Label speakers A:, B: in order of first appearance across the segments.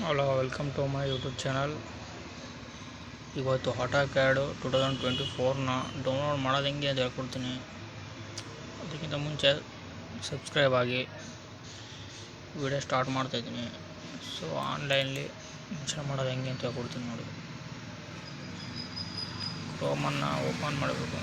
A: Hello, welcome to my YouTube channel. ಇವತ್ತು AutoCAD 2024ನ download ಮಾಡೋದು ಹೆಂಗೆ ಅಂತ ಹೇಳ್ಕೊಡ್ತೀನಿ. ಅದಕ್ಕಿಂತ ಮುಂಚೆ ಸಬ್ಸ್ಕ್ರೈಬ್ ಆಗಿ ವಿಡಿಯೋ ಸ್ಟಾರ್ಟ್ ಮಾಡ್ತಾಯಿದ್ದೀನಿ. ಸೊ ಆನ್ಲೈನಲ್ಲಿ ಇನ್ಸ್ಟಾಲ್ ಮಾಡೋದು ಹೆಂಗೆ ಅಂತ ಹೇಳ್ಕೊಡ್ತೀನಿ ನೋಡಿ. ಕ್ರೋಮನ್ನು ಓಪನ್ ಮಾಡಬೇಕು.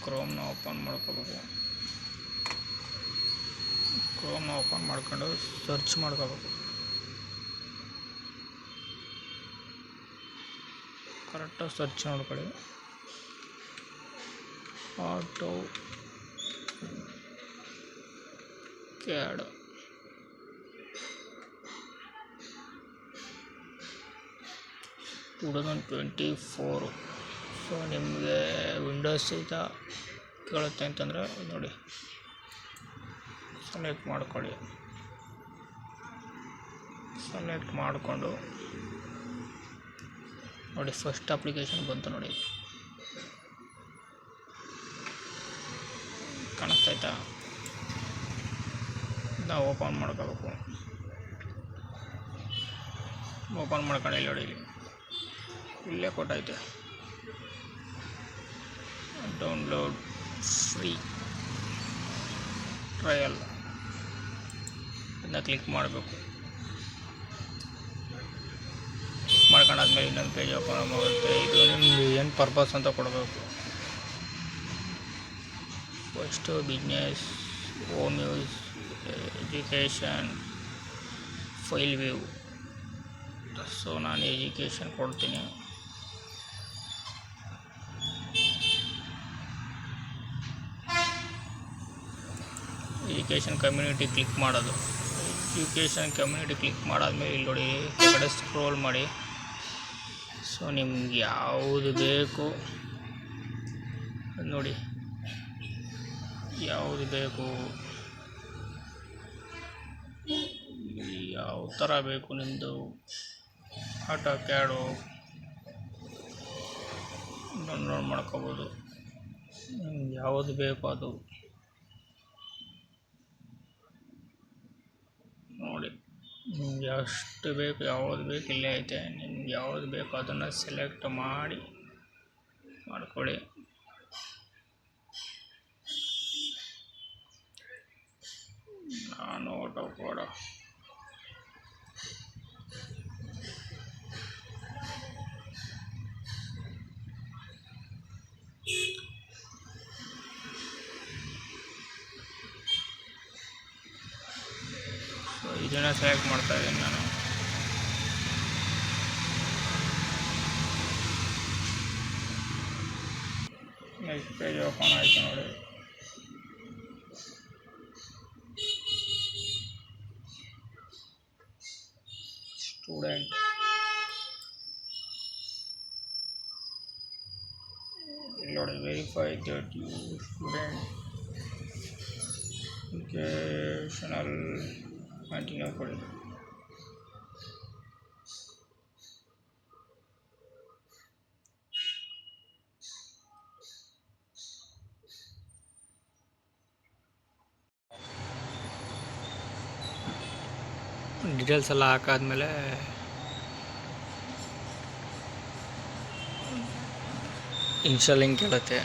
A: ಕ್ರೋಮ್ನ ಓಪನ್ ಮಾಡ್ಕೋಬೇಕು. ಕ್ರೋಮ್ನ ಓಪನ್ ಮಾಡ್ಕೊಂಡು ಸರ್ಚ್ ಮಾಡ್ಕೋಬೇಕು. ಕರೆಕ್ಟಾಗಿ ಸರ್ಚ್ ಮಾಡ್ಕೊಳ್ಳಿ. ಆಟೋಕ್ಯಾಡ್ (2024). ಸೊ ನಿಮಗೆ ವಿಂಡೋಸ್ ಸಹಿತ ಕೇಳುತ್ತೆ ಅಂತಂದರೆ ನೋಡಿ, ಸೆಲೆಕ್ಟ್ ಮಾಡ್ಕೊಳ್ಳಿ. ಸೆಲೆಕ್ಟ್ ಮಾಡಿಕೊಂಡು ನೋಡಿ, ಫಸ್ಟ್ ಅಪ್ಲಿಕೇಶನ್ ಬಂತು ನೋಡಿ, ಕಾಣಿಸ್ತಾಯ್ತಾ? ನಾವು ಓಪನ್ ಮಾಡ್ಕೋಬೇಕು. ಓಪನ್ ಮಾಡ್ಕೊಂಡು ಇಲ್ಲಿ ನೋಡಿ, ಇಲ್ಲೇ ಕೊಟ್ಟೈತೆ ಡೌನ್ಲೋಡ್ ಫ್ರೀ ಟ್ರಯಲ್. ಅದನ್ನ ಕ್ಲಿಕ್ ಮಾಡಬೇಕು. ಕ್ಲಿಕ್ ಮಾಡ್ಕೊಂಡಾದ್ಮೇಲೆ ಇನ್ನೊಂದು ಪೇಜ್ ಓಪನ್ ಆಗುತ್ತೆ. ಇದು ನಿಮ್ದು ಏನು ಪರ್ಪಸ್ ಅಂತ ಕೊಡಬೇಕು. First business, home use, education, file view. So ನಾನು ಎಜುಕೇಷನ್ ಕೊಡ್ತೀನಿ. ಎಜುಕೇಷನ್ ಕಮ್ಯುನಿಟಿ ಕ್ಲಿಕ್ ಮಾಡೋದು. ಎಜುಕೇಷನ್ ಕಮ್ಯುನಿಟಿ ಕ್ಲಿಕ್ ಮಾಡಾದ್ಮೇಲೆ ಇಲ್ಲಿ ನೋಡಿ, ಈ ಕಡೆ ಸ್ಕ್ರೋಲ್ ಮಾಡಿ. ಸೊ ನಿಮ್ಗೆ ಯಾವುದು ಬೇಕು ನೋಡಿ, ಯಾವುದು ಬೇಕು, ಯಾವ ಥರ ಬೇಕು ನಿಮ್ಮದು ಆಟೋಕ್ಯಾಡು ಡೌನ್ಲೋಡ್ ಮಾಡ್ಕೋಬೋದು. ನಿಮ್ಗೆ ಯಾವುದು ಬೇಕು ಅದು ನೋಡಿ. ನಿಮ್ಗೆ ಎಷ್ಟು ಬೇಕು, ಯಾವುದು ಬೇಕು ಇಲ್ಲೇ ಐತೆ. ನಿಮ್ಗೆ ಯಾವುದು ಬೇಕು ಅದನ್ನು ಸೆಲೆಕ್ಟ್ ಮಾಡ್ಕೊಳ್ಳಿ. ನಾನು ಆಟೋಕ್ಯಾಡ್ ಇದನ್ನು ಸೆಲೆಕ್ಟ್ ಮಾಡ್ತಾ ಇದ್ದೀನಿ ನಾನು. ನೆಕ್ಸ್ಟ್ ಪೇಜ್ ಓಪನ್ ಆಯಿತು ನೋಡಿ. ಸ್ಟೂಡೆಂಟ್ ಇಲ್ಲಿ ನೋಡಿ, verify that you student educational continue ಕೊಡಿ. ಡೀಟೇಲ್ಸ್ ಎಲ್ಲ ಹಾಕಾದ್ಮೇಲೆ ಇನ್ಸ್ಟಾಲಿಂಗ್ ಕೇಳುತ್ತೆ.